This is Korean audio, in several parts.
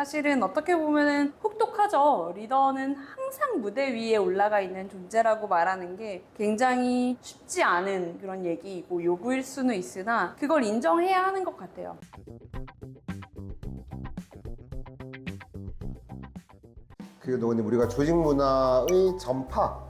사실은 어떻게 보면은 혹독하죠. 리더는 항상 무대 위에 올라가 있는 존재라고 말하는 게 굉장히 쉽지 않은 그런 얘기이고 요구일 수는 있으나 그걸 인정해야 하는 것 같아요. 그리고 노원님, 우리가 조직 문화의 전파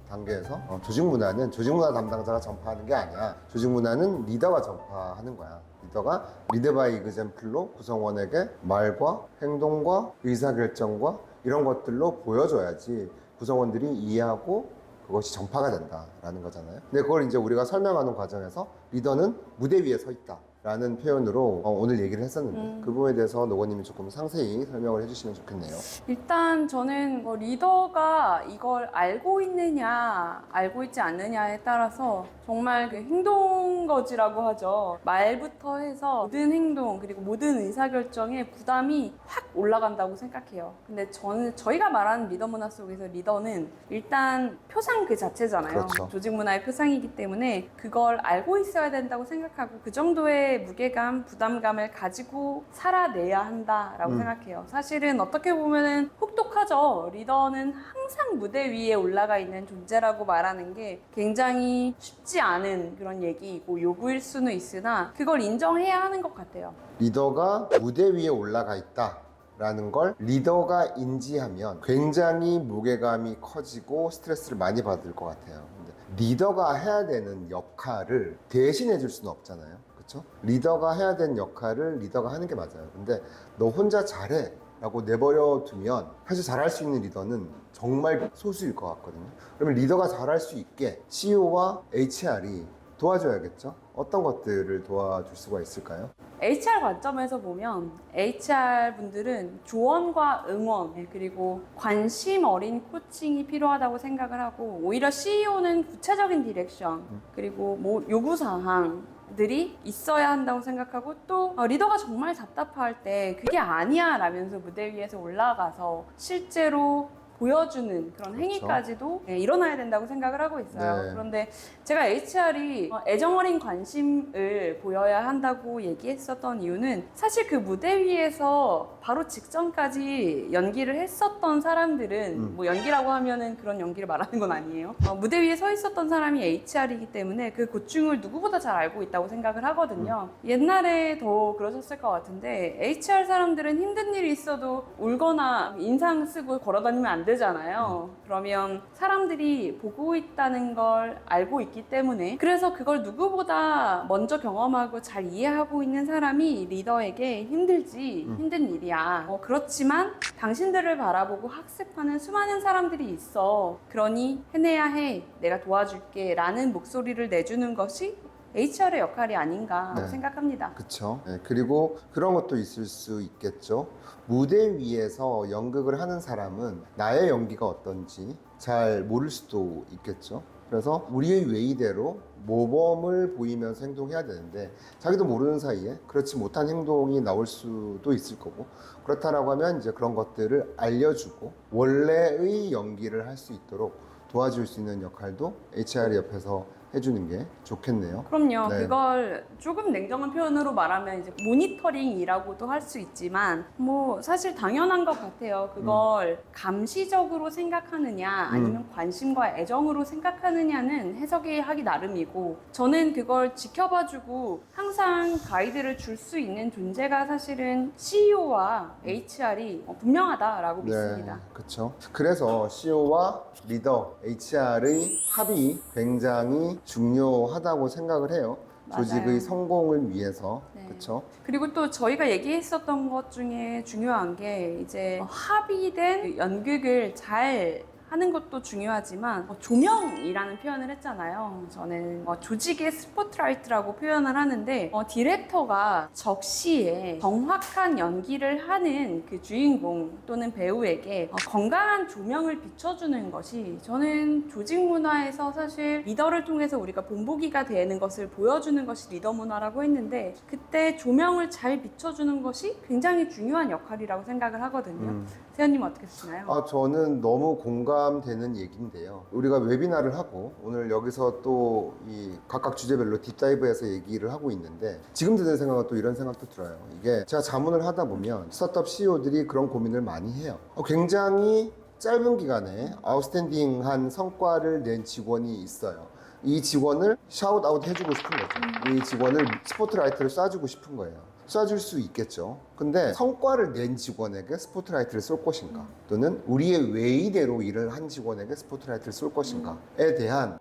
단계에서 조직 문화는 조직 문화 담당자가 전파하는 게 아니야. 조직 문화는 리더가 전파하는 거야. 리더가 리드 바이 이그젬플로 구성원에게 말과 행동과 의사결정과 이런 것들로 보여줘야지 구성원들이 이해하고 그것이 전파가 된다라는 거잖아요. 근데 그걸 이제 우리가 설명하는 과정에서 리더는 무대 위에 서 있다 라는 표현으로 오늘 얘기를 했었는데 그 부분에 대해서 노건님이 조금 상세히 설명을 해주시면 좋겠네요. 일단 저는 리더가 이걸 알고 있느냐 알고 있지 않느냐에 따라서 정말 그 행동거지라고 하죠. 말부터 해서 모든 행동 그리고 모든 의사결정에 부담이 확 올라간다고 생각해요. 근데 저희가 말하는 리더 문화 속에서 리더는 일단 표상 그 자체잖아요. 그렇죠. 조직 문화의 표상이기 때문에 그걸 알고 있어야 된다고 생각하고 그 정도의 무게감, 부담감을 가지고 살아내야 한다라고 생각해요. 사실은 어떻게 보면은 혹독하죠. 리더는 항상 무대 위에 올라가 있는 존재라고 말하는 게 굉장히 쉽지 않은 그런 얘기이고 요구일 수는 있으나 그걸 인정해야 하는 것 같아요. 리더가 무대 위에 올라가 있다 라는 걸 리더가 인지하면 굉장히 무게감이 커지고 스트레스를 많이 받을 것 같아요. 근데 리더가 해야 되는 역할을 대신해 줄 수는 없잖아요. 그렇죠? 리더가 해야 되는 역할을 리더가 하는 게 맞아요. 근데 너 혼자 잘해 라고 내버려 두면 사실 잘할 수 있는 리더는 정말 소수일 것 같거든요. 그러면 리더가 잘할 수 있게 CEO와 HR이 도와줘야겠죠? 어떤 것들을 도와줄 수가 있을까요? HR 관점에서 보면 HR 분들은 조언과 응원 그리고 관심 어린 코칭이 필요하다고 생각을 하고 오히려 CEO는 구체적인 디렉션 그리고 뭐 요구사항들이 있어야 한다고 생각하고 또 리더가 정말 답답할 때 그게 아니야 라면서 무대 위에서 올라가서 실제로 보여주는 그런 그렇죠. 행위까지도 일어나야 된다고 생각을 하고 있어요. 네. 그런데 제가 HR이 애정어린 관심을 보여야 한다고 얘기했었던 이유는 사실 그 무대 위에서 바로 직전까지 연기를 했었던 사람들은 뭐 연기라고 하면은 그런 연기를 말하는 건 아니에요. 무대 위에 서 있었던 사람이 HR이기 때문에 그 고충을 누구보다 잘 알고 있다고 생각을 하거든요. 옛날에 더 그러셨을 것 같은데 HR 사람들은 힘든 일이 있어도 울거나 인상 쓰고 걸어다니면 안 되잖아요. 그러면 사람들이 보고 있다는 걸 알고 있기 때문에 그래서 그걸 누구보다 먼저 경험하고 잘 이해하고 있는 사람이 리더에게 힘들지 힘든 일이야. 그렇지만 당신들을 바라보고 학습하는 수많은 사람들이 있어. 그러니 해내야 해. 내가 도와줄게. 라는 목소리를 내주는 것이 HR의 역할이 아닌가 네. 생각합니다. 그쵸. 네, 그리고 그런 것도 있을 수 있겠죠. 무대 위에서 연극을 하는 사람은 나의 연기가 어떤지 잘 모를 수도 있겠죠. 그래서 우리의 웨이대로 모범을 보이면서 행동해야 되는데 자기도 모르는 사이에 그렇지 못한 행동이 나올 수도 있을 거고 그렇다라고 하면 이제 그런 것들을 알려주고 원래의 연기를 할 수 있도록 도와줄 수 있는 역할도 HR 옆에서 해주는 게 좋겠네요. 그럼요. 네. 그걸 조금 냉정한 표현으로 말하면 이제 모니터링이라고도 할 수 있지만 뭐 사실 당연한 것 같아요. 그걸 감시적으로 생각하느냐 아니면 관심과 애정으로 생각하느냐는 해석이 하기 나름이고 저는 그걸 지켜봐주고 항상 가이드를 줄 수 있는 존재가 사실은 CEO와 HR이 분명하다라고 믿습니다. 그렇죠. 그래서 CEO와 리더, HR의 합이 굉장히 중요하다고 생각을 해요. 맞아요. 조직의 성공을 위해서. 네. 그렇죠. 그리고 또 저희가 얘기했었던 것 중에 중요한 게 이제 합의된 연극을 잘 하는 것도 중요하지만 조명이라는 표현을 했잖아요. 저는 조직의 스포트라이트라고 표현을 하는데 디렉터가 적시에 정확한 연기를 하는 그 주인공 또는 배우에게 건강한 조명을 비춰주는 것이 저는 조직 문화에서 사실 리더를 통해서 우리가 본보기가 되는 것을 보여주는 것이 리더 문화라고 했는데 그때 조명을 잘 비춰주는 것이 굉장히 중요한 역할이라고 생각을 하거든요. 세연님 어떻게 쓰시나요? 저는 너무 공감 공감되는 얘기인데요. 우리가 웨비나를 하고 오늘 여기서 또 이 각각 주제별로 딥다이브해서 얘기를 하고 있는데 지금 드는 생각은 또 이런 생각도 들어요. 이게 제가 자문을 하다 보면 스타트업 CEO들이 그런 고민을 많이 해요. 굉장히 짧은 기간에 아웃스탠딩한 성과를 낸 직원이 있어요. 이 직원을 샤웃아웃 해주고 싶은 거죠. 이 직원을 스포트라이트를 쏴주고 싶은 거예요. 쏴줄 수 있겠죠. 근데 성과를 낸 직원에게 스포트라이트를 쏠 것인가, 또는 우리의 웨이대로 일을 한 직원에게 스포트라이트를 쏠 것인가에 대한